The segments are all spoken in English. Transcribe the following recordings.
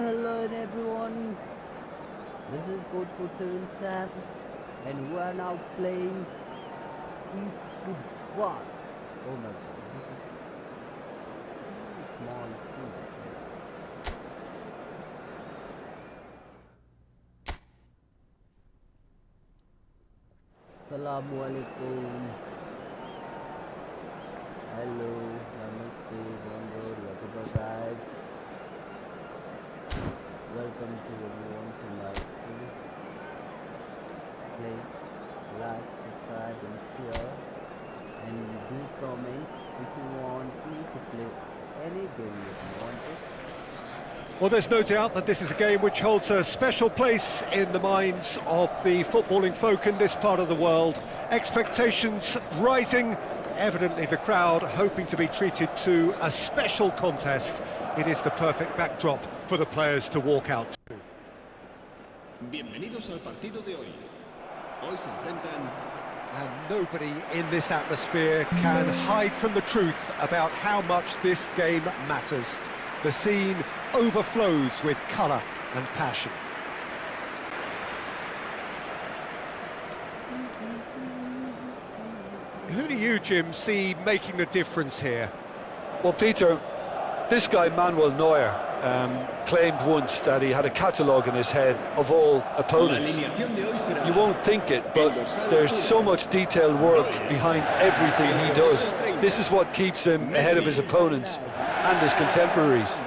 hello everyone. This is Coach Football Sam, and we are now playing Efootball. Oh my god, this is small thing. Assalamualaikum. Hello, namaste, bonjour, whatever guys. Welcome to everyone to my stream. Please like, subscribe and share, and do comment if you want me to play any game if you want it. Well, there's no doubt that this is a game which holds a special place in the minds of the footballing folk in this part of the world. Expectations rising, evidently the crowd hoping to be treated to a special contest. It is the perfect backdrop for the players to walk out to. Bienvenidos al partido de hoy. Hoy se enfrentan. And nobody in this atmosphere can hide from the truth about how much this game matters. The scene overflows with colour and passion. Who do you, Jim, see making the difference here? Well, Peter, this guy Manuel Neuer claimed once that he had a catalogue in his head of all opponents. You won't think it, but there's so much detailed work behind everything he does. This is what keeps him ahead of his opponents and his contemporaries.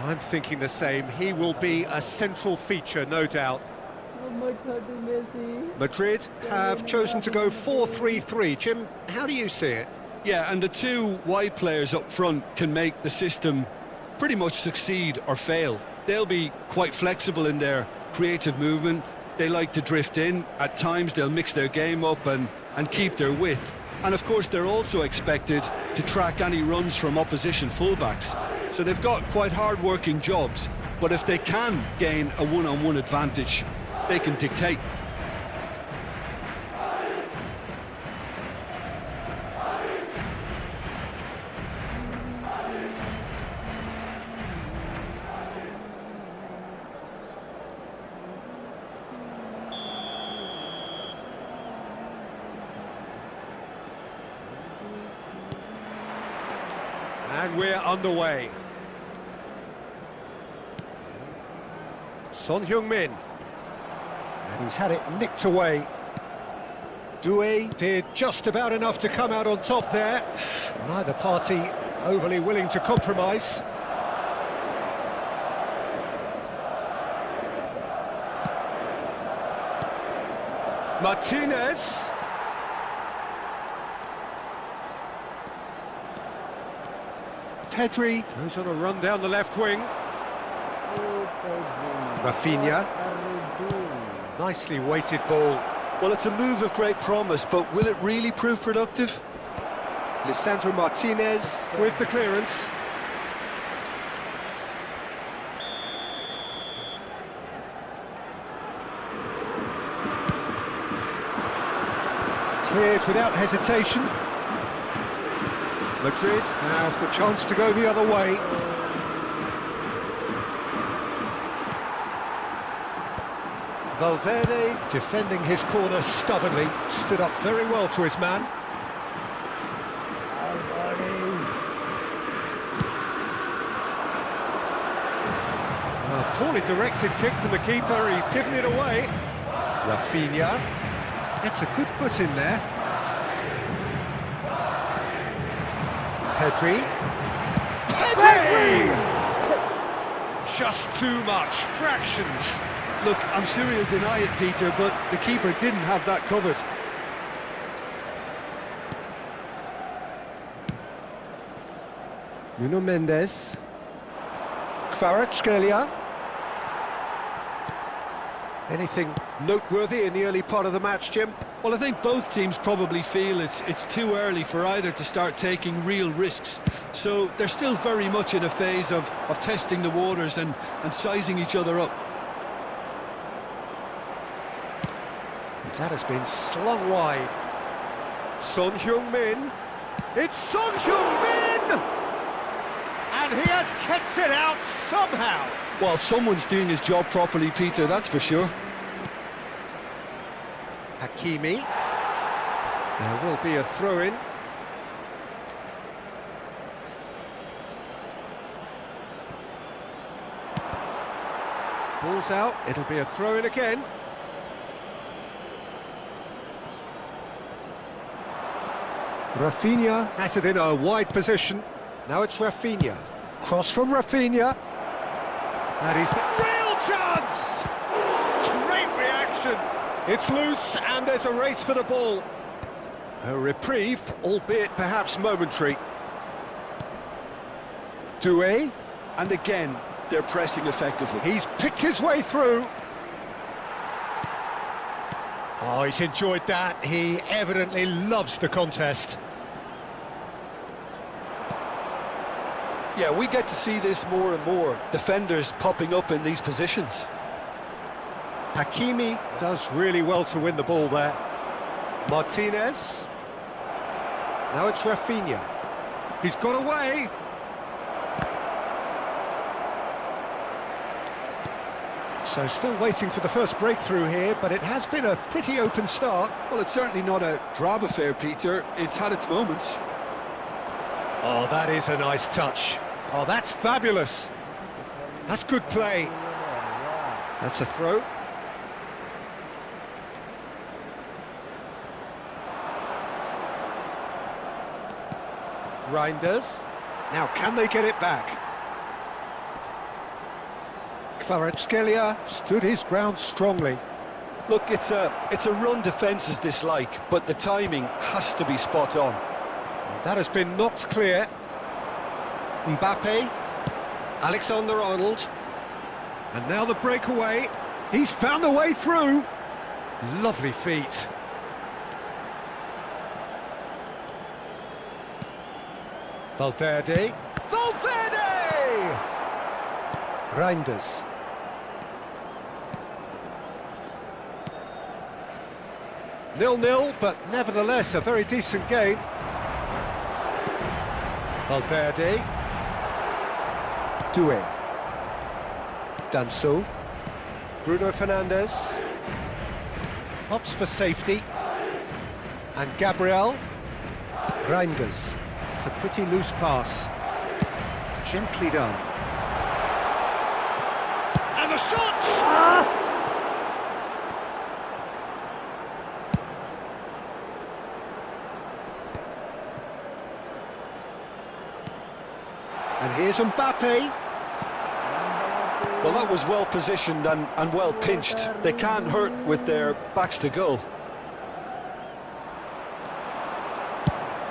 I'm thinking the same. He will be a central feature, no doubt. Madrid have chosen to go 4-3-3. Jim, how do you see it? Yeah, and the two wide players up front can make the system pretty much succeed or fail. They'll be quite flexible in their creative movement. They like to drift in. At times they'll mix their game up and keep their width. And of course they're also expected to track any runs from opposition fullbacks. So they've got quite hard-working jobs, but if they can gain a one-on-one advantage, they can dictate. And we're underway. Son Heung-min. And he's had it nicked away. Doué did just about enough to come out on top there. Neither party overly willing to compromise. Martinez. Pedri goes on a run down the left wing. Rafinha. Nicely weighted ball. Well, it's a move of great promise, but will it really prove productive? Lisandro Martinez with the clearance. Cleared without hesitation. Madrid have the chance to go the other way. Valverde, defending his corner stubbornly, stood up very well to his man. A poorly directed kick from the keeper, he's given it away. Rafinha, gets a good foot in there. Pedri. Pedri! Just too much, fractions. Look, I'm sure he'll deny it, Peter, but the keeper didn't have that covered. Nuno Mendes. Kvaratskhelia. Anything noteworthy in the early part of the match, Jim? Well, I think both teams probably feel it's too early for either to start taking real risks. So they're still very much in a phase of testing the waters and sizing each other up. That has been slung wide. Son Heung-min. It's Son Heung-min! And he has kept it out somehow. Well, someone's doing his job properly, Peter, that's for sure. Hakimi. There will be a throw-in. Ball's out, it'll be a throw-in again. Rafinha has it in a wide position. Now it's Rafinha. Cross from Rafinha. That is the real chance! Great reaction! It's loose and there's a race for the ball. A reprieve, albeit perhaps momentary. Doué. And again, they're pressing effectively. He's picked his way through. Oh, he's enjoyed that. He evidently loves the contest. Yeah, we get to see this more and more. Defenders popping up in these positions. Hakimi does really well to win the ball there. Martinez. Now it's Rafinha. He's got away. So still waiting for the first breakthrough here, but it has been a pretty open start. Well, it's certainly not a drab affair, Peter. It's had its moments. Oh, that is a nice touch. Oh, that's fabulous. That's good play. That's a throw. Reinders. Now, can they get it back? Kvaratskhelia stood his ground strongly. Look, it's a run defence's dislike, but the timing has to be spot on. That has been knocked clear. Mbappe, Alexander-Arnold, and now the breakaway. He's found a way through. Lovely feet. Valverde. Valverde! Reinders. Nil-nil, but nevertheless a very decent game. Valverde. Doué. Danso. Bruno Fernandes. Opts for safety. And Gabriel. Reinders. It's a pretty loose pass. Gently done. And the shot! And here's Mbappe. Well, that was well positioned and well pinched. They can't hurt with their backs to goal.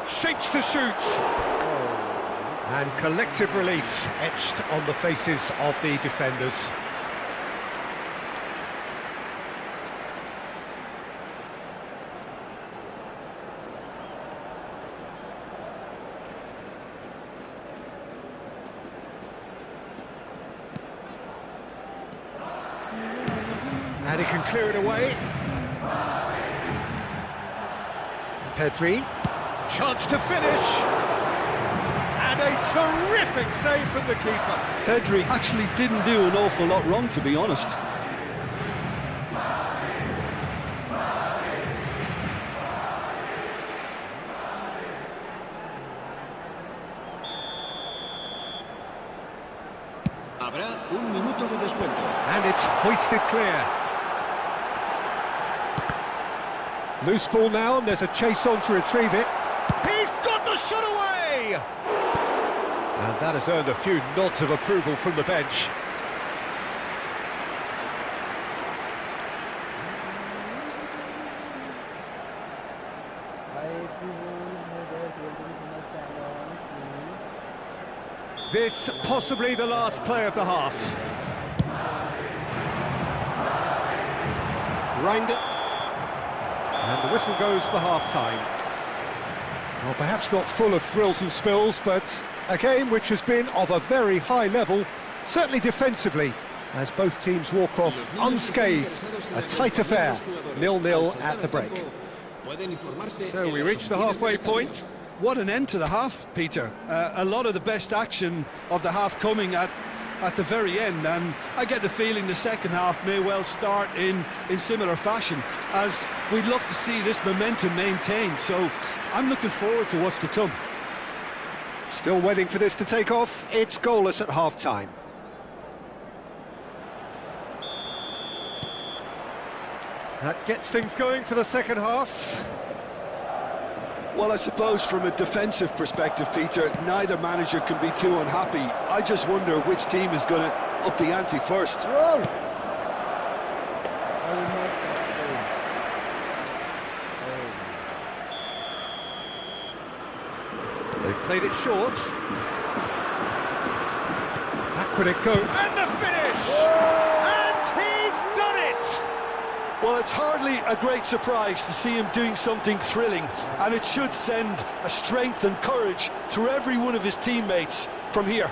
Shapes to shoot. And collective relief etched on the faces of the defenders. And he can clear it away. Pedri. Chance to finish. And a terrific save from the keeper. Pedri actually didn't do an awful lot wrong, to be honest. Habrá un minuto de descuento. And it's hoisted clear. Loose ball now, and there's a chase on to retrieve it. He's got the shot away! And that has earned a few nods of approval from the bench. This possibly the last play of the half. Reinders. And the whistle goes for half-time. Well, perhaps not full of thrills and spills, but a game which has been of a very high level, certainly defensively, as both teams walk off unscathed. A tight affair, 0-0 at the break. So we reach the halfway point. What an end to the half, Peter. A lot of the best action of the half coming at at the very end, and I get the feeling the second half may well start in similar fashion, as we'd love to see this momentum maintained. So I'm looking forward to what's to come. Still waiting for this to take off. It's goalless at half-time. That gets things going for the second half. Well, I suppose from a defensive perspective, Peter, neither manager can be too unhappy. I just wonder which team is going to up the ante first. Whoa! They've played it short. Back would it go, and the finish! And he's done it! Well, it's hardly a great surprise to see him doing something thrilling, and it should send a strength and courage through every one of his teammates from here.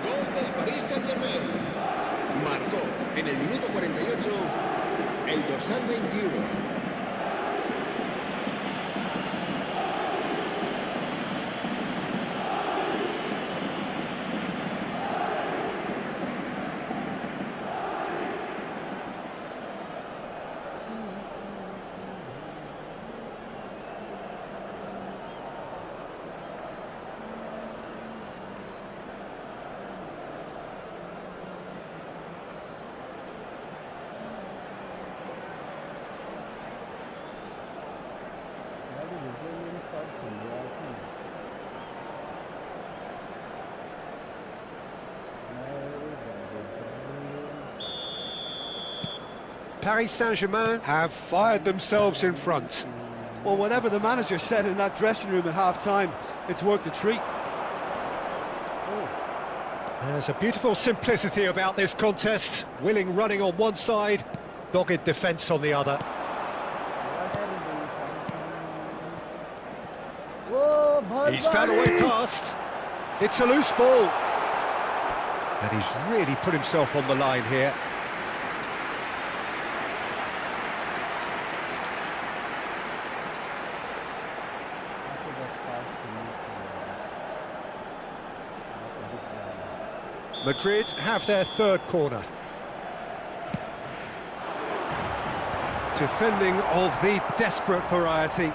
Gol del Paris Saint-Germain. Marcó en el minuto 48 el dorsal 21. Paris Saint-Germain have fired themselves in front. Well, whatever the manager said in that dressing room at half-time, it's worked a treat. There's a beautiful simplicity about this contest. Willing running on one side, dogged defence on the other. He's found a way past. It's a loose ball. And he's really put himself on the line here. Madrid have their third corner. Defending of the desperate variety.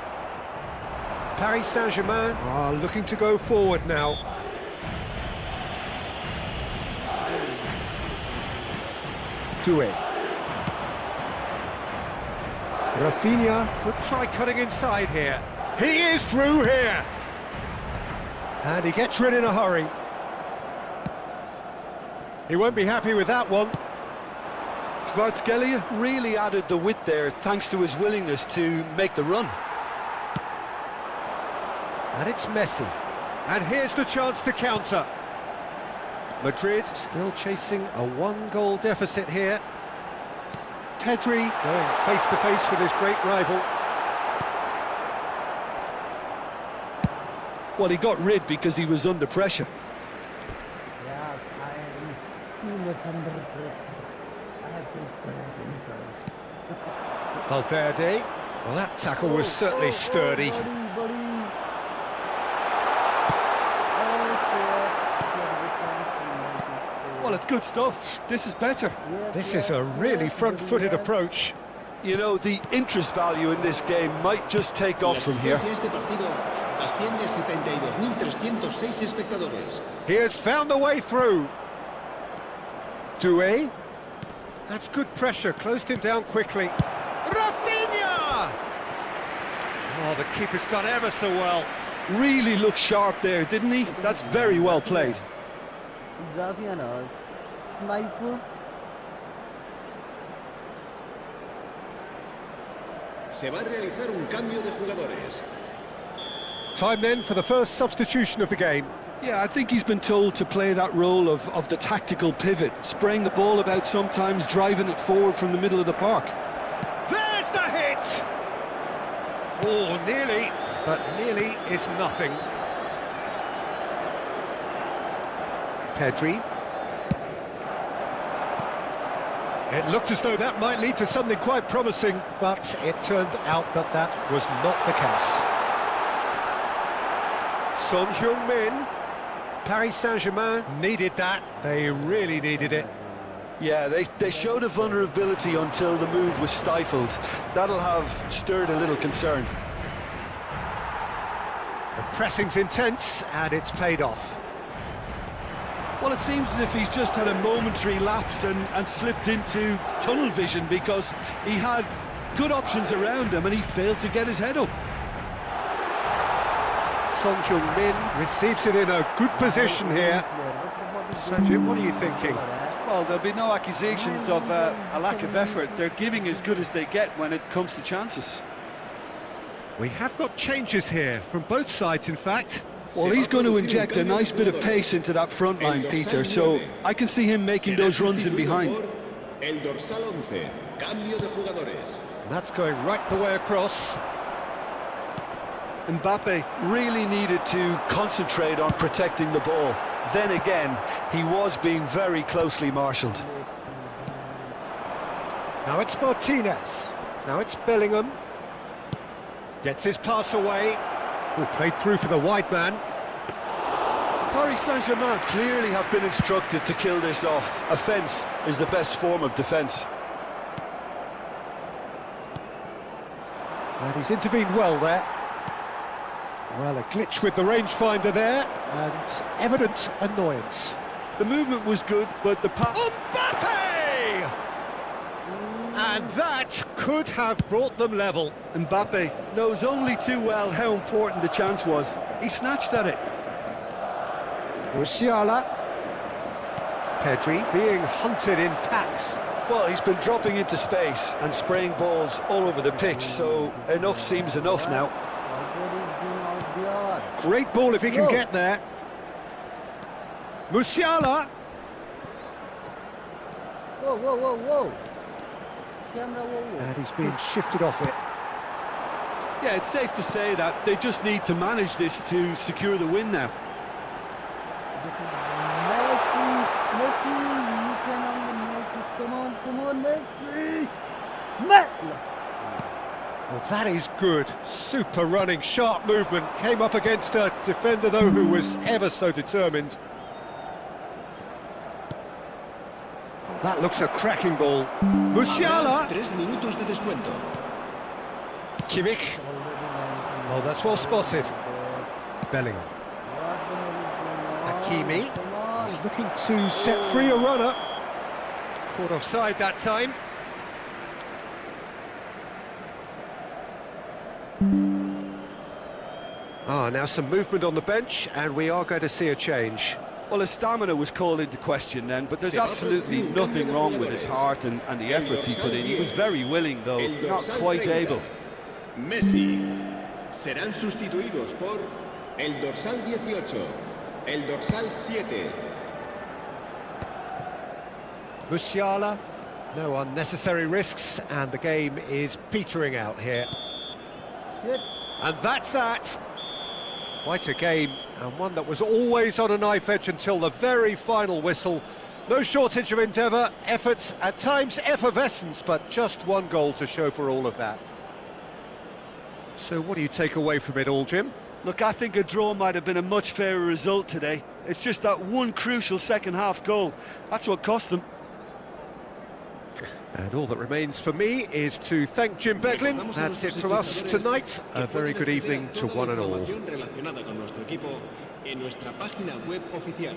Paris Saint-Germain are looking to go forward now. Doué. Rafinha could try cutting inside here. He is through here. And he gets rid in a hurry. He won't be happy with that one. Kvaratskhelia really added the width there thanks to his willingness to make the run. And it's Messi. And here's the chance to counter. Madrid still chasing a one-goal deficit here. Pedri going face-to-face with his great rival. Well, he got rid because he was under pressure. Valverde. Well, that tackle was certainly sturdy. Well, it's good stuff. This is better. This is a really front-footed approach. You know, the interest value in this game might just take off from here. Este partido asciende a 72.306 espectadores. He has found the way through. Doué. That's good pressure, closed him down quickly. Rafinha! Oh, the keeper's done ever so well. Really looked sharp there, didn't he? That's very well played. Rafinha, sniper. Se va a realizar un cambio de jugadores. Time then for the first substitution of the game. Yeah, I think he's been told to play that role of the tactical pivot, spraying the ball about sometimes, driving it forward from the middle of the park. There's the hit! Oh, nearly, but nearly is nothing. Pedri. It looked as though that might lead to something quite promising, but it turned out that that was not the case. Son Heung-min. Paris Saint-Germain needed that. They really needed it. Yeah, they showed a vulnerability until the move was stifled. That'll have stirred a little concern. The pressing's intense, and it's paid off. Well, it seems as if he's just had a momentary lapse and slipped into tunnel vision, because he had good options around him and he failed to get his head up. Son Heung-min receives it in a good position here. So, Jim, what are you thinking? Well, there'll be no accusations of a lack of effort. They're giving as good as they get when it comes to chances. We have got changes here, from both sides, in fact. Well, he's going to inject a nice bit of pace into that front line, Peter, so I can see him making those runs in behind. El dorsal 11, cambio de jugadores. And that's going right the way across. Mbappe really needed to concentrate on protecting the ball. Then again, he was being very closely marshalled. Now it's Martinez. Now it's Bellingham. Gets his pass away. Will play through for the wide man. Paris Saint-Germain clearly have been instructed to kill this off. Offence is the best form of defence. And he's intervened well there. Well, a glitch with the rangefinder there, and evident annoyance. The movement was good, but the pass... Mbappe! And that could have brought them level. Mbappe knows only too well how important the chance was. He snatched at it. Musiala. Pedri being hunted in packs. Well, he's been dropping into space and spraying balls all over the pitch, so enough seems enough now. Great ball if he can get there. Musiala. Whoa, whoa, whoa, whoa. Camera, whoa, whoa. And he's being shifted off it. Yeah, it's safe to say that they just need to manage this to secure the win now. Messi, you can only Messi. Come on, Messi. Messi. Well, that is good. Super running, sharp movement. Came up against a defender, though, who was ever so determined. Oh, that looks a cracking ball. Musiala. 3 minutos de descuento. Kimmich. Oh, that's well spotted. Bellingham. Hakimi. He's looking to set free a runner. Caught offside that time. Now some movement on the bench, and we are going to see a change. Well, his stamina was called into question then, but there's absolutely nothing wrong with his heart and the efforts he put in. He was very willing, though, not quite able. Messi. Serán sustituidos por el dorsal 18, el dorsal 7. Musiala, no unnecessary risks, and the game is petering out here. Shit. And that's that. Quite a game, and one that was always on a knife edge until the very final whistle. No shortage of endeavour, effort, at times effervescence, but just one goal to show for all of that. So what do you take away from it all, Jim? Look, I think a draw might have been a much fairer result today. It's just that one crucial second-half goal. That's what cost them. And all that remains for me is to thank Jim Beglin. That's it from us tonight. A very good evening to one and all. Relacionada con nuestro equipo en nuestra página web oficial.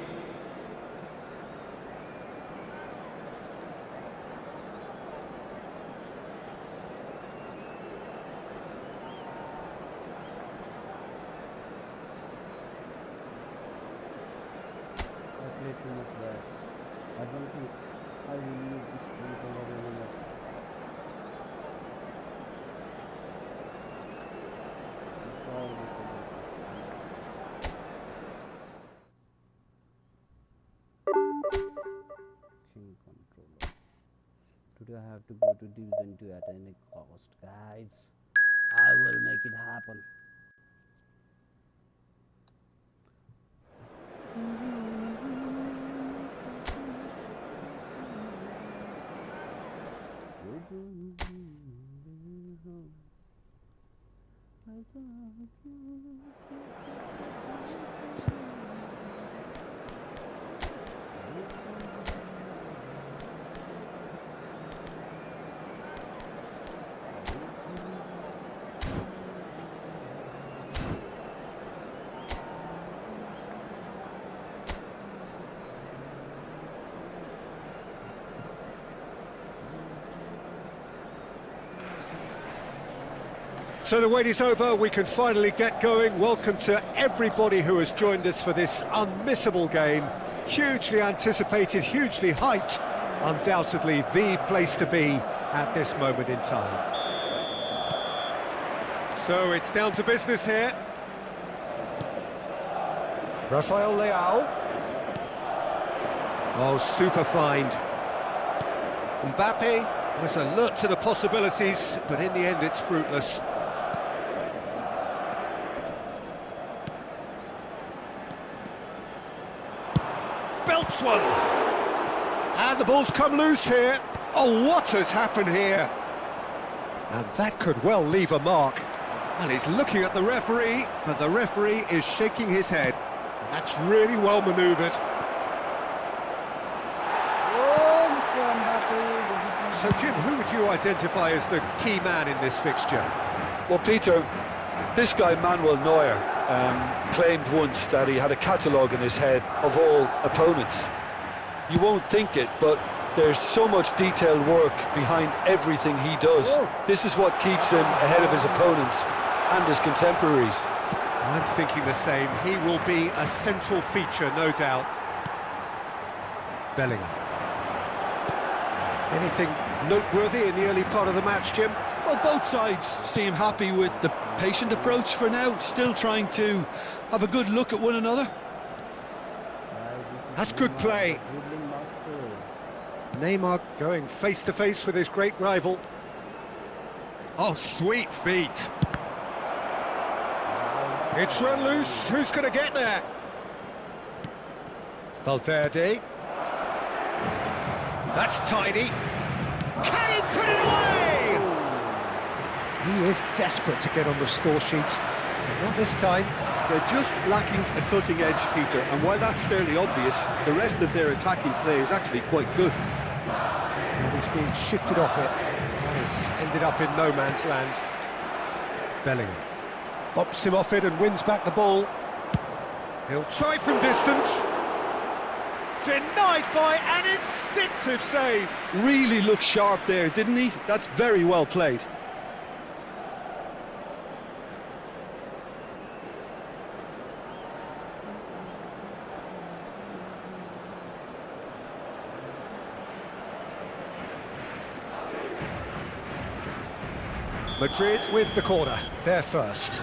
I don't think I will need this controller anymore. It's all King controller. Today I have to go to Division 2 at any cost, guys. I will make it happen. So the wait is over, we can finally get going. Welcome to everybody who has joined us for this unmissable game. Hugely anticipated, hugely hyped. Undoubtedly the place to be at this moment in time. So it's down to business here. Rafael Leao. Oh, super find. Mbappe was alert to the possibilities, but in the end it's fruitless. Belts one. And the ball's come loose here. Oh, what has happened here? And that could well leave a mark. Well, he's looking at the referee, but the referee is shaking his head. And that's really well manoeuvred. So, Jim, who would you identify as the key man in this fixture? Well, Peter, this guy Manuel Neuer claimed once that he had a catalogue in his head of all opponents. You won't think it, but there's so much detailed work behind everything he does. This is what keeps him ahead of his opponents and his contemporaries. I'm thinking the same. He will be a central feature, no doubt. Bellingham. Anything noteworthy in the early part of the match, Jim? Well, both sides seem happy with the patient approach for now, still trying to have a good look at one another. That's good play. Neymar going face-to-face with his great rival. Oh, sweet feet. It's run loose. Who's going to get there? Valverde. That's tidy. Can he put it away? He is desperate to get on the score sheet. But not this time. They're just lacking a cutting edge, Peter, and while that's fairly obvious, the rest of their attacking play is actually quite good. And he's being shifted off it. He's ended up in no man's land. Bellingham bops him off it and wins back the ball. He'll try from distance. Denied by an instinctive save. Really looked sharp there, didn't he? That's very well played. Madrid with the corner, they're first.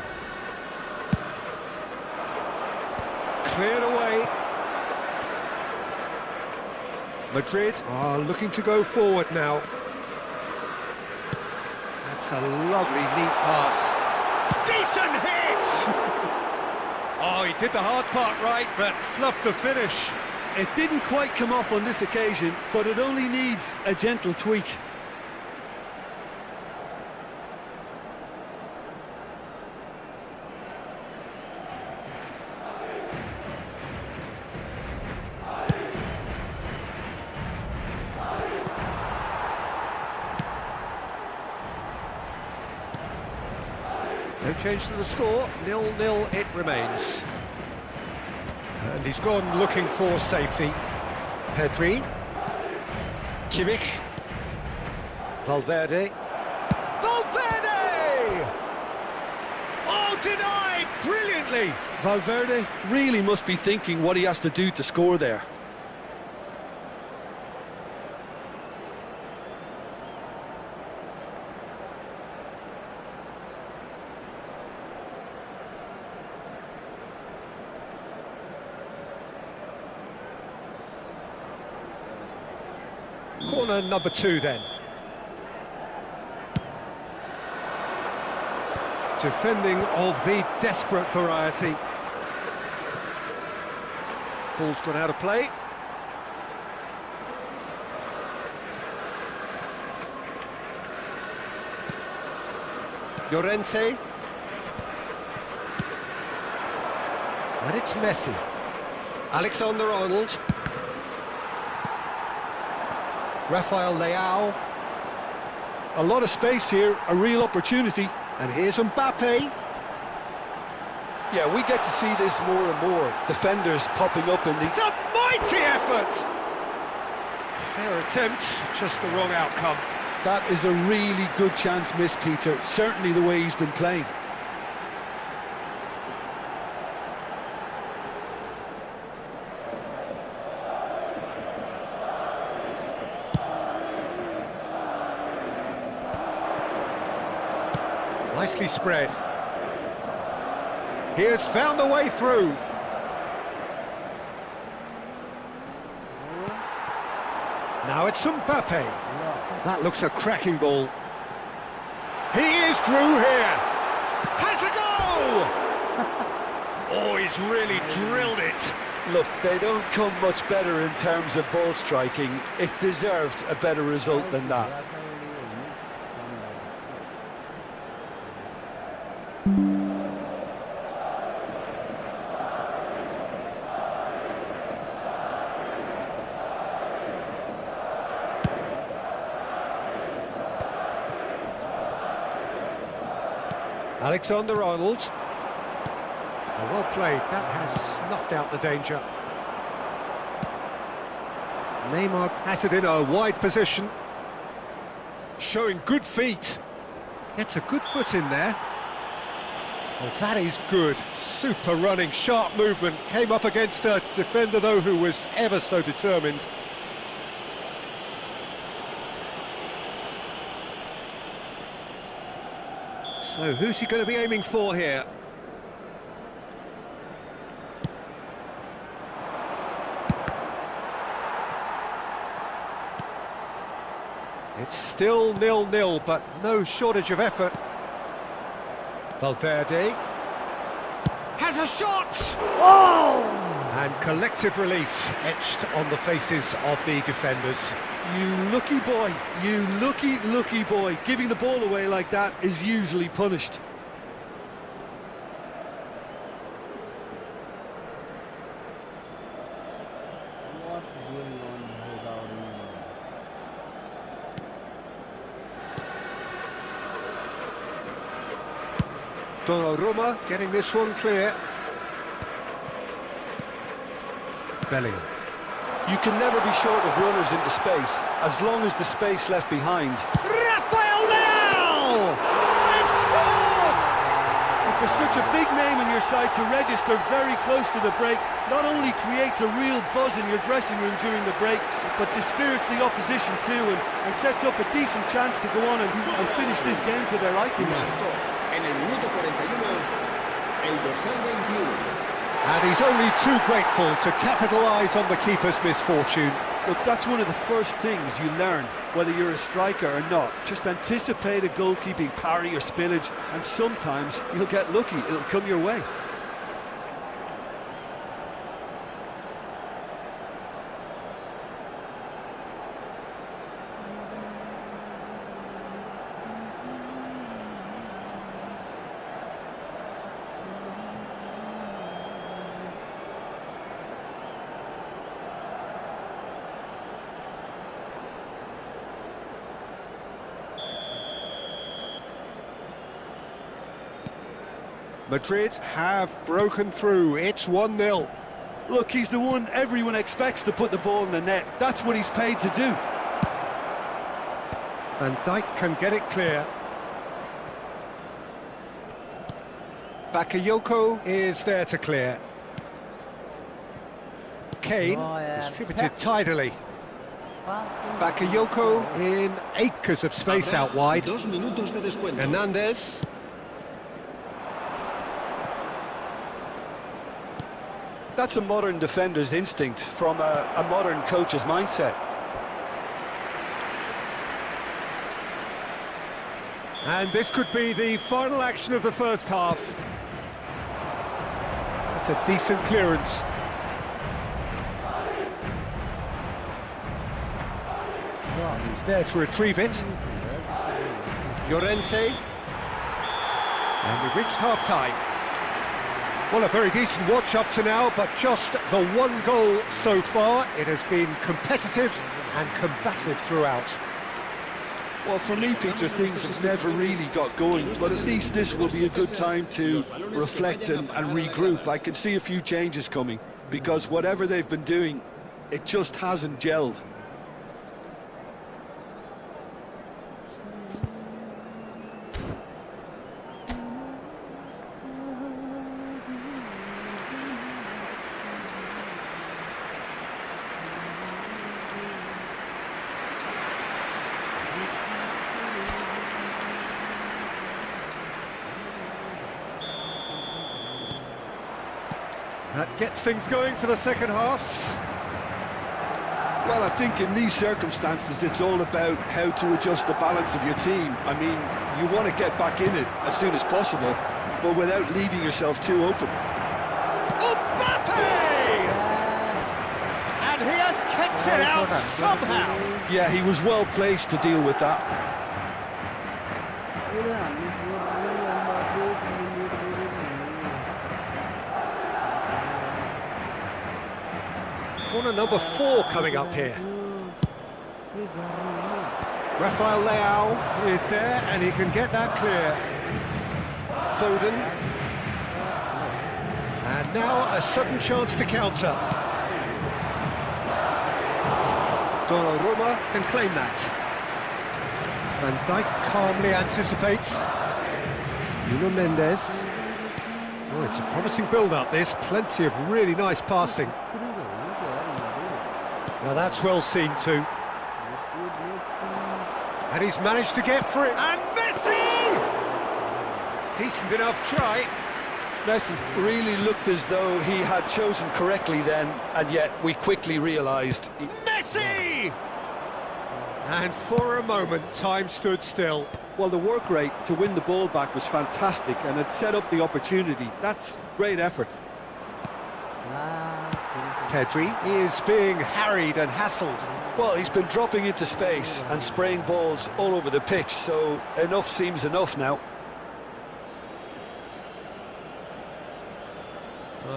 Cleared away. Madrid are looking to go forward now. That's a lovely, neat pass. Decent hit! Oh, he did the hard part right, but fluffed the finish. It didn't quite come off on this occasion, but it only needs a gentle tweak. No change to the score, 0-0 it remains. And he's gone looking for safety. Pedri. Kimmich. Valverde. Valverde! Oh, denied brilliantly! Valverde really must be thinking what he has to do to score there. Corner number 2 then. Defending of the desperate variety. Ball's gone out of play. Llorente. And it's Messi. Alexander-Arnold. Rafael Leao. A lot of space here, a real opportunity. And here's Mbappe. Yeah, we get to see this more and more. Defenders popping up in the... It's a mighty effort! Fair attempt, just the wrong outcome. That is a really good chance missed, Peter. Certainly the way he's been playing. Nicely spread. He has found the way through. Now it's Mbappe. That looks a cracking ball. He is through here. Has a go! Oh, he's really drilled it. Look, they don't come much better in terms of ball striking. It deserved a better result than that. Alexander-Arnold. Oh, well played. That has snuffed out the danger. Neymar has it in a wide position. Showing good feet. Gets a good foot in there. Well, that is good. Super running, sharp movement. Came up against a defender, though, who was ever so determined. So who's he going to be aiming for here? It's still 0-0, but no shortage of effort. Valverde has a shot! Oh! And collective relief etched on the faces of the defenders. You lucky boy, you lucky boy. Giving the ball away like that is usually punished. What's going on without him? Donnarumma getting this one clear. Bellingham. You can never be short of runners into space, as long as the space left behind. Rafael Leao! They've scored! And for such a big name in your side to register very close to the break, not only creates a real buzz in your dressing room during the break, but dispirits the opposition too, and sets up a decent chance to go on and finish this game to their liking. Marcó en el minuto 41 el dorsal 21. And he's only too grateful to capitalise on the keeper's misfortune. Look, that's one of the first things you learn, whether you're a striker or not. Just anticipate a goalkeeping parry or spillage, and sometimes you'll get lucky, it'll come your way. Madrid have broken through. It's 1-0. Look, he's the one everyone expects to put the ball in the net. That's what he's paid to do. Van Dijk can get it clear. Bakayoko is there to clear. Kane distributed tidily. Bakayoko in acres of space out wide. 2 minutos de descuento. Hernandez. That's a modern defender's instinct from a modern coach's mindset. And this could be the final action of the first half. That's a decent clearance. Well, he's there to retrieve it. Llorente. And we've reached half-time. Well, a very decent watch up to now, but just the one goal so far. It has been competitive and combative throughout. Well, for me, Peter, things have never really got going, but at least this will be a good time to reflect and regroup. I can see a few changes coming, because whatever they've been doing, it just hasn't gelled. That gets things going for the second half. Well, I think in these circumstances, it's all about how to adjust the balance of your team. I mean, you want to get back in it as soon as possible, but without leaving yourself too open. Mbappe! And he has kicked it out somehow. Yeah, he was well placed to deal with that. Corner number 4 coming up here. Rafael Leao is there and he can get that clear. Foden. And now a sudden chance to counter. Donnarumma can claim that. Van Dijk calmly anticipates. Nuno Mendes. Oh, it's a promising build-up, this. Plenty of really nice passing. Now that's well seen too. And he's managed to get for it. And Messi! Decent enough try. Messi really looked as though he had chosen correctly then, and yet we quickly realised... Messi! And for a moment, time stood still. Well, the work rate to win the ball back was fantastic, and it set up the opportunity. That's great effort. Pedri is being harried and hassled. Well, he's been dropping into space and spraying balls all over the pitch, so enough seems enough now.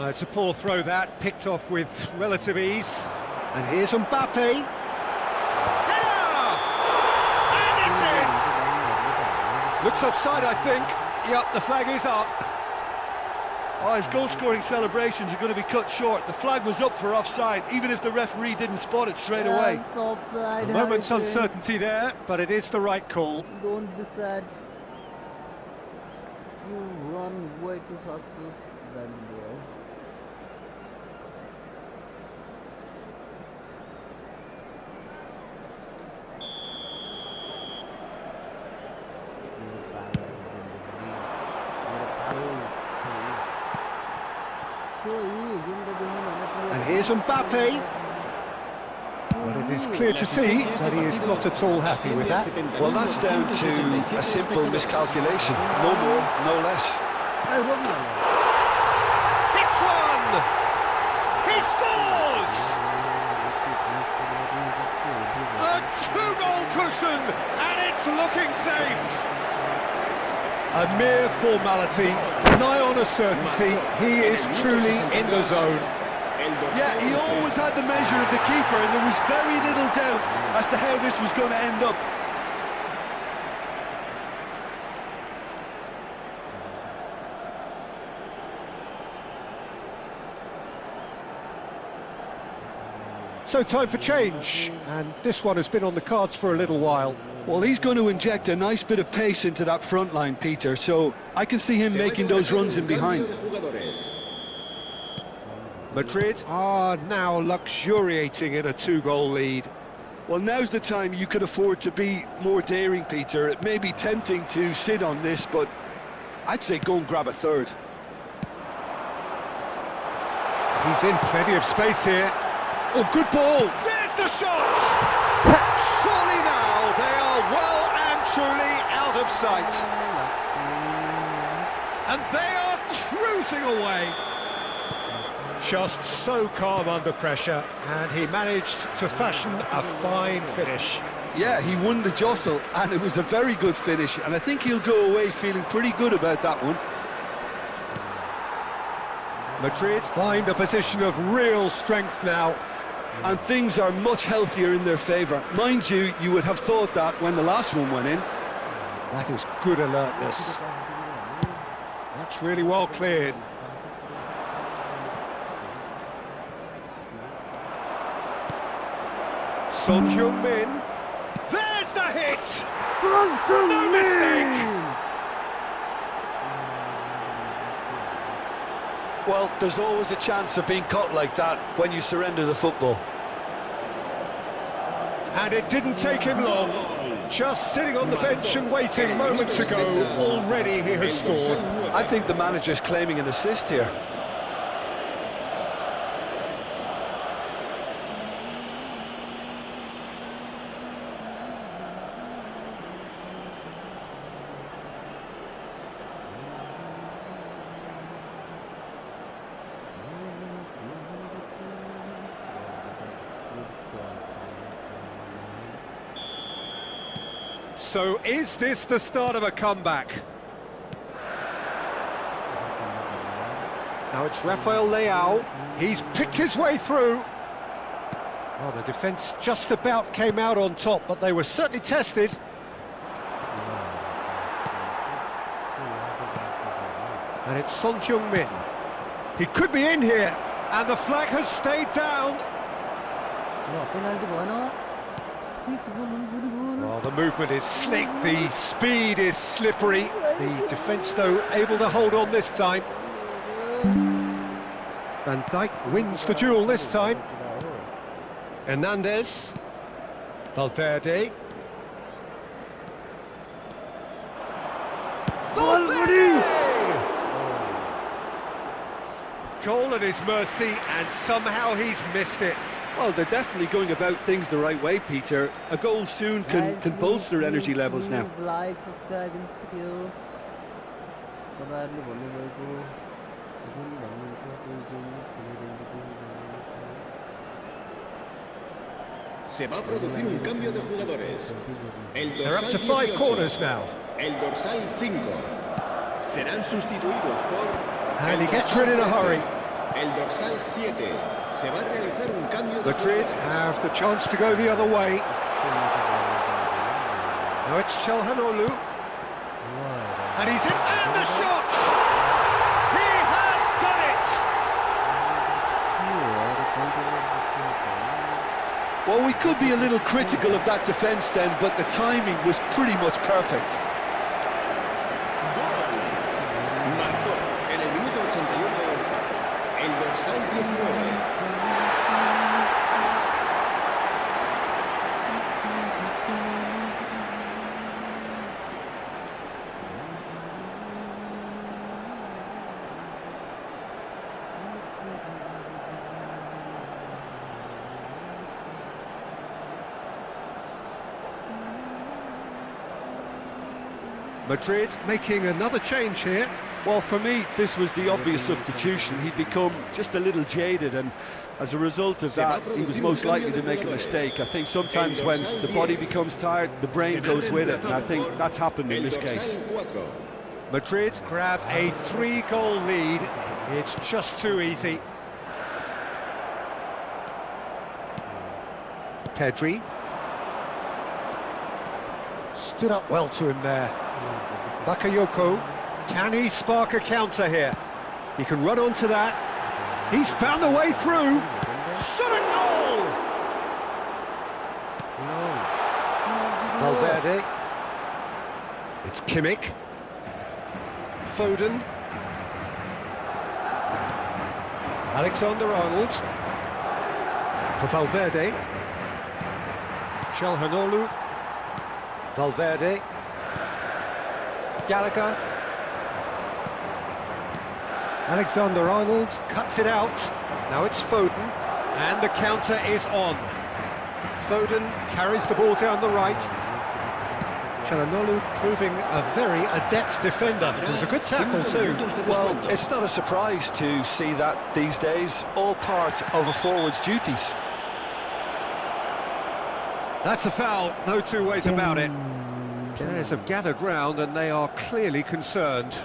It's a poor throw that, picked off with relative ease. And here's Mbappe. Header! And it's in! Looks offside, I think. Yep, the flag is up. Oh, his goal-scoring celebrations are going to be cut short. The flag was up for offside, even if the referee didn't spot it straight away. A moment's uncertainty there, but it is the right call. Don't be sad. You run way too fast than you. And here's Mbappe. But it is clear to see that he is not at all happy with that. Well, that's down to a simple miscalculation. No more, no less. Hits one! He scores! A two-goal cushion, and it's looking safe. A mere formality, nigh on a certainty. He is truly in the zone. Yeah, he always had the measure of the keeper, and there was very little doubt as to how this was going to end up. So time for change, and this one has been on the cards for a little while. Well, he's going to inject a nice bit of pace into that front line, Peter, so I can see him making those runs in behind. Madrid are now luxuriating in a two-goal lead. Well, now's the time you could afford to be more daring, Peter. It may be tempting to sit on this, but I'd say go and grab a third. He's in plenty of space here. Oh, good ball! There's the shot! Surely now they are well and truly out of sight. And they are cruising away. Just so calm under pressure, and he managed to fashion a fine finish. Yeah, he won the jostle, and it was a very good finish, and I think he'll go away feeling pretty good about that one. Madrid find a position of real strength now. And things are much healthier in their favour. Mind you, you would have thought that when the last one went in. That is good alertness. That's really well cleared. Son Heung-min. There's the hit! No mistake! Well, there's always a chance of being caught like that when you surrender the football. And it didn't take him long. Just sitting on the bench and waiting moments ago, already he has scored. I think the manager's claiming an assist here. So is this the start of a comeback? Now it's Rafael Leao. He's picked his way through. Well, the defence just about came out on top, but they were certainly tested. And it's Son Heung-min. He could be in here, and the flag has stayed down. Well, the movement is slick, the speed is slippery. The defence, though, able to hold on this time. Van Dijk wins the duel this time. Hernandez. Valverde. Valverde! Goal at his mercy, and somehow he's missed it. Well, they're definitely going about things the right way, Peter. A goal soon can bolster energy levels now. Like, subscribe, and share. Se va a producir un cambio de jugadores. El They're up to dorsal 5 18, corners now. El dorsal 5. Serán sustituidos por... And he el gets dorsal rid in a 13, hurry. El dorsal 7. Se va a realizar un cambio de Madrid jugadores. have the chance to go the other way. Now it's Chalhanoglu. And he's in, and the shot! He has done it! Well, we could be a little critical of that defence then, but the timing was pretty much perfect. Marcó en el minuto 81 el dorsal 19. Madrid making another change here. Well, for me, this was the obvious substitution. He'd become just a little jaded, and as a result of that, he was most likely to make a mistake. I think sometimes when the body becomes tired, the brain goes with it, and I think that's happened in this case. Madrid grab a 3-goal lead. It's just too easy. Pedri. Stood up well to him there. Bakayoko, can he spark a counter here? He can run onto that. He's found a way through. Shot a goal! Valverde. It's Kimmich. Foden. Alexander-Arnold. For Valverde. Chalhanoglu. Valverde. Gallagher. Alexander-Arnold cuts it out. Now it's Foden, and the counter is on. Foden carries the ball down the right. Chalhanoglu proving a very adept defender. It was a good tackle too. Well, it's not a surprise to see that these days, all part of a forward's duties. That's a foul, no two ways about it. Players have gathered round and they are clearly concerned.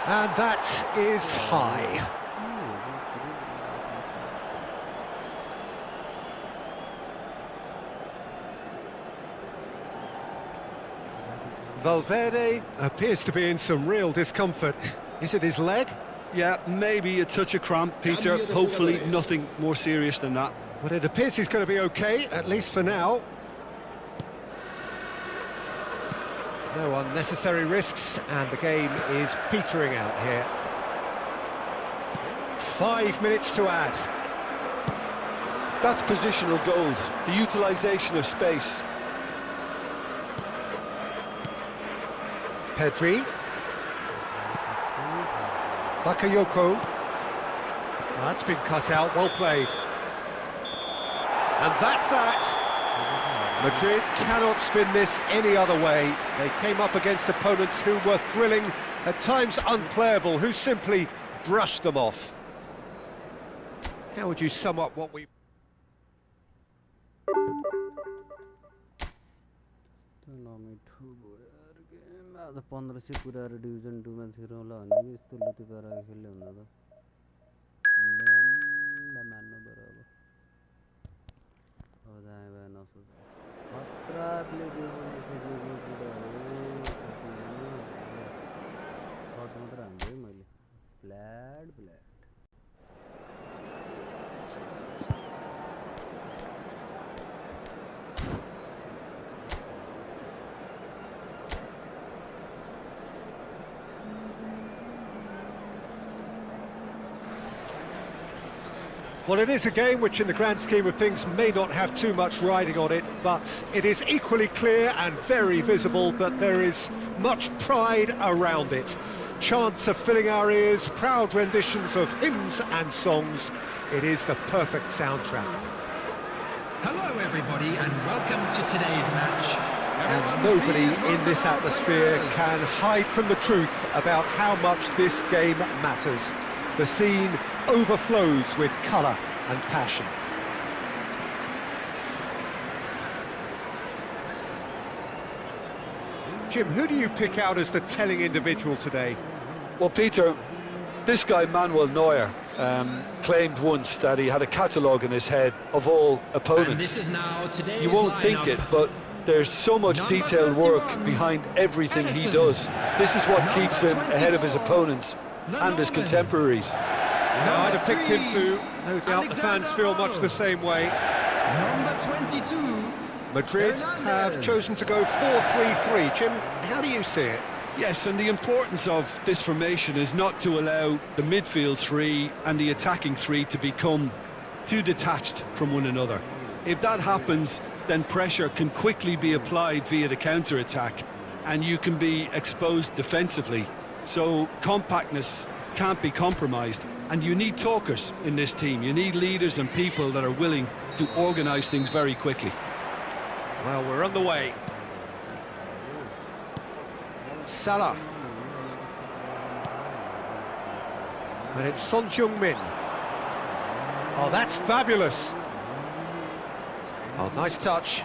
And that is high. Valverde appears to be in some real discomfort. Is it his leg? Yeah, maybe a touch of cramp, Peter. Hopefully nothing more serious than that. But it appears he's going to be okay, at least for now. No unnecessary risks, and the game is petering out here. 5 minutes to add. That's positional gold, the utilisation of space. Pedri. Bakayoko. That's been cut out, well played. And that's that. Madrid cannot spin this any other way. They came up against opponents who were thrilling, at times unplayable, who simply brushed them off. How would you sum up what we've... आज 15 से पूरा division 2 में थियो होला भने यस्तो लुते पारा खेल्ने हुँदा त ल्यान्ड मान्नु बराबर हो जाए भए नसोच खतरा प्ले दिएको कुरा हो शट मात्र हान्दै मैले flat Well, it is a game which in the grand scheme of things may not have too much riding on it, but it is equally clear and very visible that there is much pride around it. Chants are filling our ears, proud renditions of hymns and songs. It is the perfect soundtrack. Hello everybody and welcome to today's match. And nobody in this atmosphere can hide from the truth about how much this game matters. The scene overflows with colour and passion. Jim, who do you pick out as the telling individual today? Well, Peter, this guy Manuel Neuer claimed once that he had a catalogue in his head of all opponents. You won't think it, but there's so much detailed work behind everything he does. This is what keeps him ahead of his opponents and his contemporaries. No, I'd have picked him too. No doubt the fans feel much the same way. Number 22. Madrid have chosen to go 4-3-3. Jim, how do you see it? Yes, and the importance of this formation is not to allow the midfield three and the attacking three to become too detached from one another. If that happens, then pressure can quickly be applied via the counter-attack, and you can be exposed defensively. So compactness can't be compromised, and you need talkers in this team. You need leaders and people that are willing to organise things very quickly. Well, we're on the way. Salah. And it's Son Heung-min. Oh, that's fabulous. Oh, nice touch.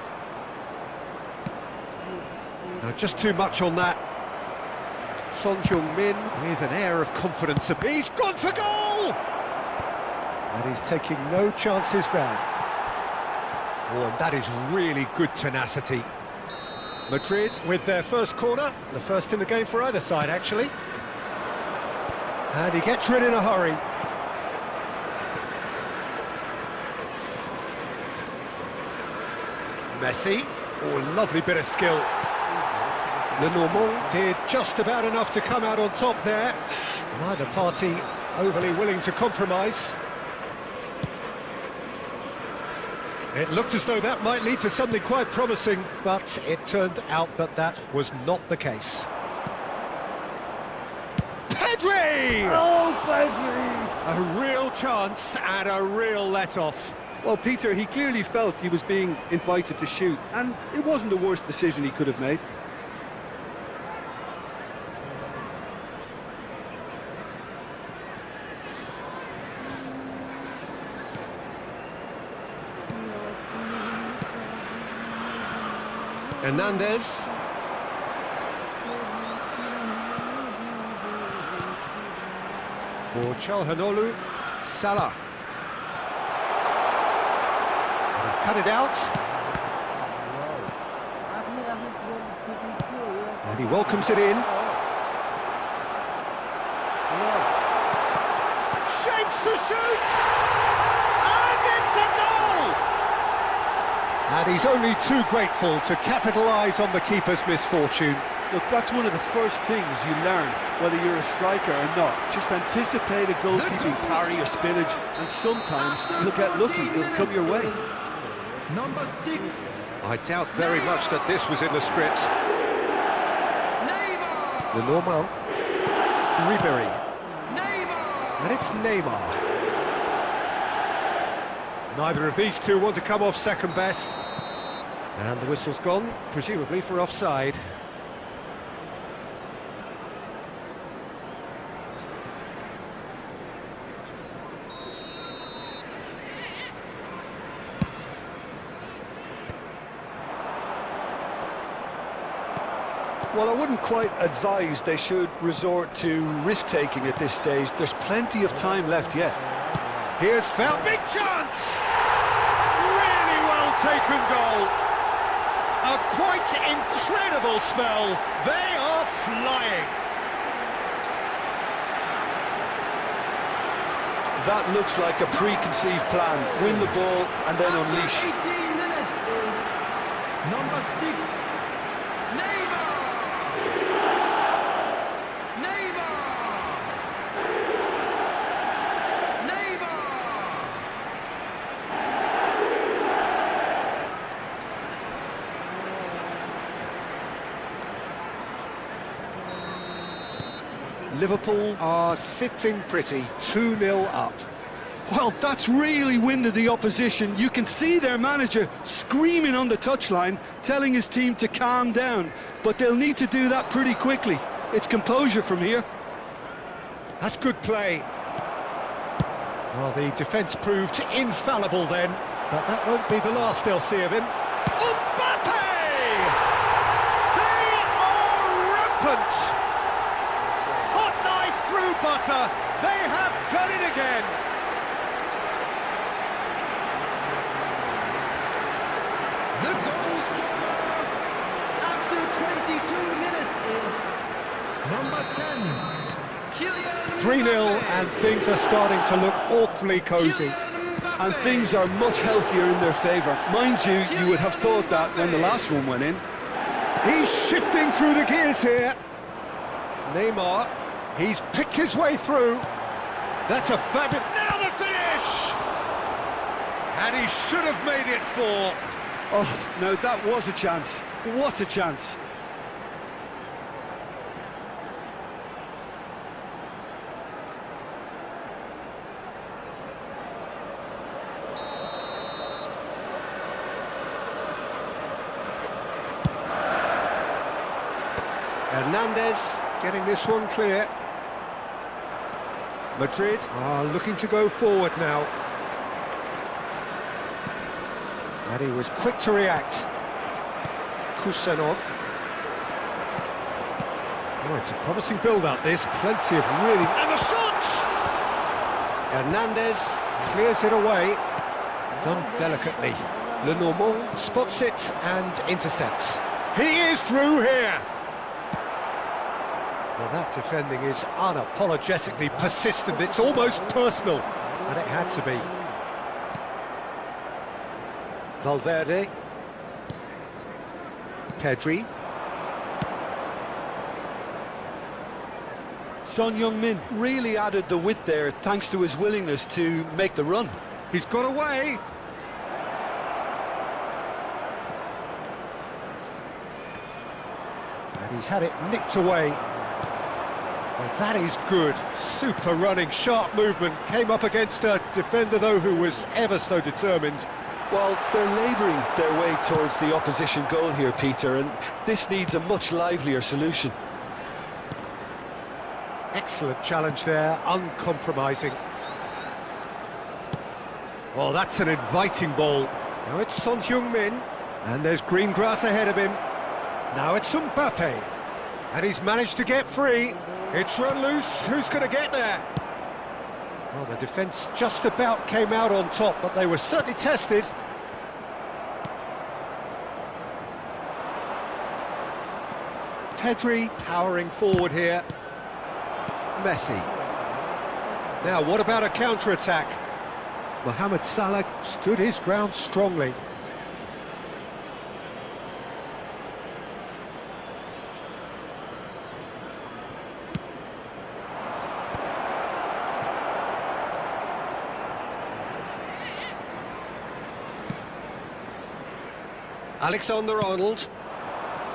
No, just too much on that. Son Heung-min with an air of confidence. He's gone for goal! And he's taking no chances there. Oh, and that is really good tenacity. Madrid with their first corner, the first in the game for either side, actually. And he gets rid in a hurry. Messi. Oh, lovely bit of skill. Le Normand did just about enough to come out on top there. Neither party overly willing to compromise. It looked as though that might lead to something quite promising, but it turned out that that was not the case. Pedri! Oh, Pedri! A real chance and a real let-off. Well, Peter, he clearly felt he was being invited to shoot, and it wasn't the worst decision he could have made. Hernandez. For Çalhanoğlu, Salah. He's cut it out. And he welcomes it in. Shapes to shoot! And it's a goal! And he's only too grateful to capitalise on the keeper's misfortune. Look, that's one of the first things you learn, whether you're a striker or not. Just anticipate a goalkeeping parry or spillage, and sometimes you'll get lucky, it'll come your way. Number 6. I doubt very much that this was in the script. Neymar. Lenormand. Ribéry. Neymar! And it's Neymar. Neither of these two want to come off second best. And the whistle's gone, presumably for offside. Well, I wouldn't quite advise they should resort to risk-taking at this stage. There's plenty of time left yet. Here's foul, big chance! Really well taken goal. A quite incredible spell. They are flying. That looks like a preconceived plan. Win the ball and then unleash. 18 minutes is number 6, Neymar! Neymar! Neymar! Liverpool are sitting pretty, 2-0 up. Well, that's really winded the opposition. You can see their manager screaming on the touchline, telling his team to calm down. But they'll need to do that pretty quickly. It's composure from here. That's good play. Well, the defence proved infallible then, but that won't be the last they'll see of him. Mbappe! They are rampant! Hot knife through butter, they have done it again! The goal scorer after 22 minutes is number 10, Kylian 3-0 and things are starting to look awfully cosy. And things are much healthier in their favour. Mind you, you would have thought that when the last one went in. He's shifting through the gears here. Neymar, he's picked his way through. That's a fabulous... Now the finish! And he should have made it 4. Oh, no, that was a chance. What a chance. Hernandez getting this one clear. Madrid are looking to go forward now. And he was quick to react. Kusanov. Oh, it's a promising build-up, this. Plenty of really... And the shot! Hernandez clears it away. Done delicately. Lenormand spots it and intercepts. He is through here! Well, that defending is unapologetically persistent. It's almost personal, and it had to be. Valverde. Pedri. Son Heung-min really added the width there thanks to his willingness to make the run. He's got away. And he's had it nicked away. Well, that is good. Super running, sharp movement. Came up against a defender, though, who was ever so determined. Well, they're labouring their way towards the opposition goal here, Peter, and this needs a much livelier solution. Excellent challenge there, uncompromising. Well, that's an inviting ball. Now it's Son Heung-min, and there's green grass ahead of him. Now it's Mbappe, and he's managed to get free. It's run loose, who's going to get there? Well, the defence just about came out on top, but they were certainly tested. Pedri powering forward here. Messi. Now, what about a counter-attack? Mohamed Salah stood his ground strongly. Alexander-Arnold,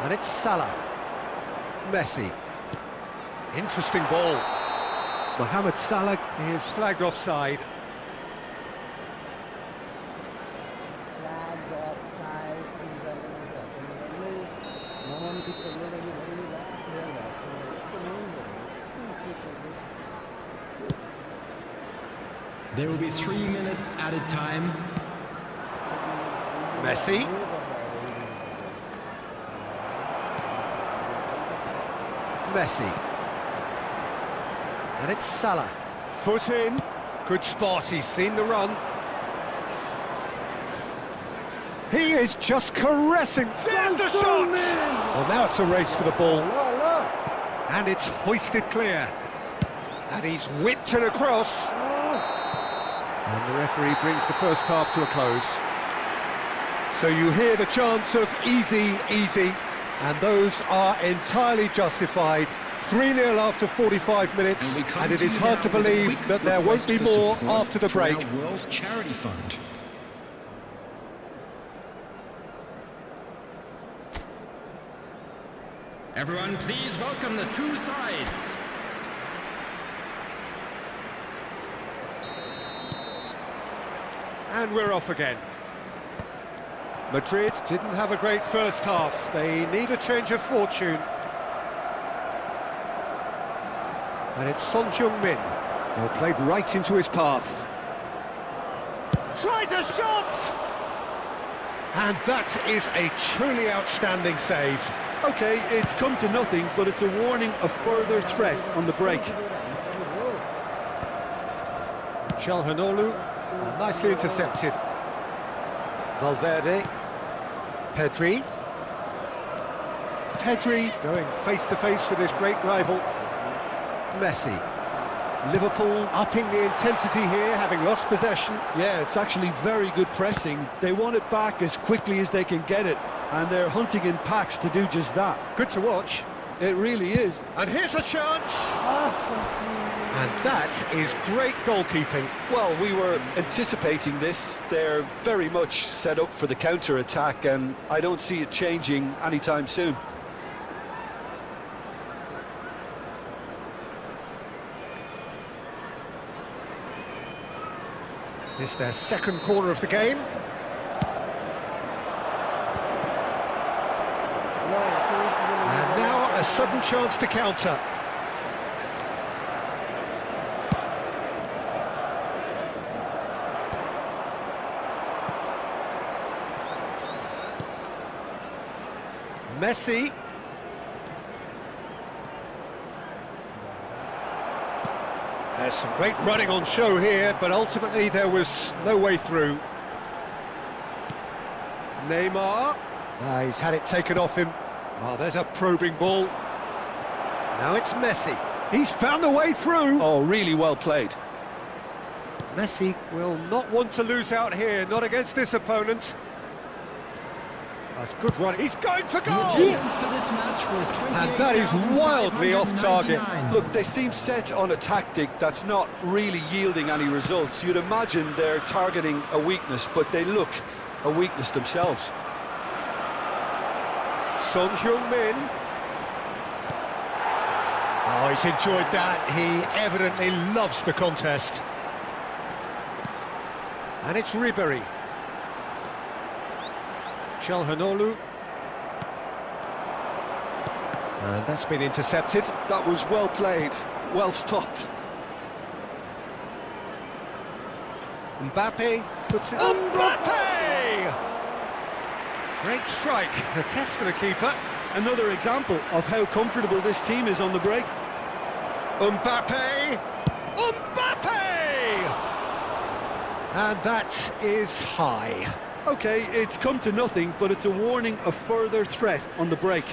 and it's Salah. Messi. Interesting ball. Mohamed Salah is flagged offside. Flag offside in the no one could tell you very last year. There will be 3 minutes added time. Messi. Messi. And it's Salah. Foot in. Good spot, he's seen the run. He is just caressing. There's the shot! Well, now it's a race for the ball. And it's hoisted clear. And he's whipped it across. And the referee brings the first half to a close. So you hear the chants of easy, easy, and those are entirely justified. 3-0 after 45 minutes, and it is hard to believe that there won't be more after the break. World Charity Fund. Everyone, please welcome the two sides. And we're off again. Madrid didn't have a great first half. They need a change of fortune. And it's Son Heung-min. Well, played right into his path. Tries a shot! And that is a truly outstanding save. Okay, it's come to nothing, but it's a warning of further threat on the break. Calhanoglu, nicely intercepted. Valverde. Pedri. Pedri going face-to-face with his great rival. Messi. Liverpool upping the intensity here, having lost possession. Yeah, it's actually very good pressing. They want it back as quickly as they can get it, and they're hunting in packs to do just that. Good to watch. It really is. And here's a chance! And that is great goalkeeping. Well, we were anticipating this. They're very much set up for the counter-attack, and I don't see it changing anytime soon. It's their second corner of the game. And now a sudden chance to counter. Messi. There's some great running on show here, but ultimately there was no way through. Neymar. He's had it taken off him. Oh, there's a probing ball. Now it's Messi. He's found a way through. Oh, really well played. Messi will not want to lose out here, not against this opponent. That's good running. He's going for goal! And that is wildly off target. Look, they seem set on a tactic that's not really yielding any results. You'd imagine they're targeting a weakness, but they look a weakness themselves. Son Heung-min. Oh, he's enjoyed that. He evidently loves the contest. And it's Ribery. Calhanoglu. And that's been intercepted. That was well played, well stopped. Mbappe puts it... Mbappe! Great strike, a test for the keeper. Another example of how comfortable this team is on the break. Mbappe! Mbappe! And that is high. Okay, it's come to nothing, but it's a warning of further threat on the break.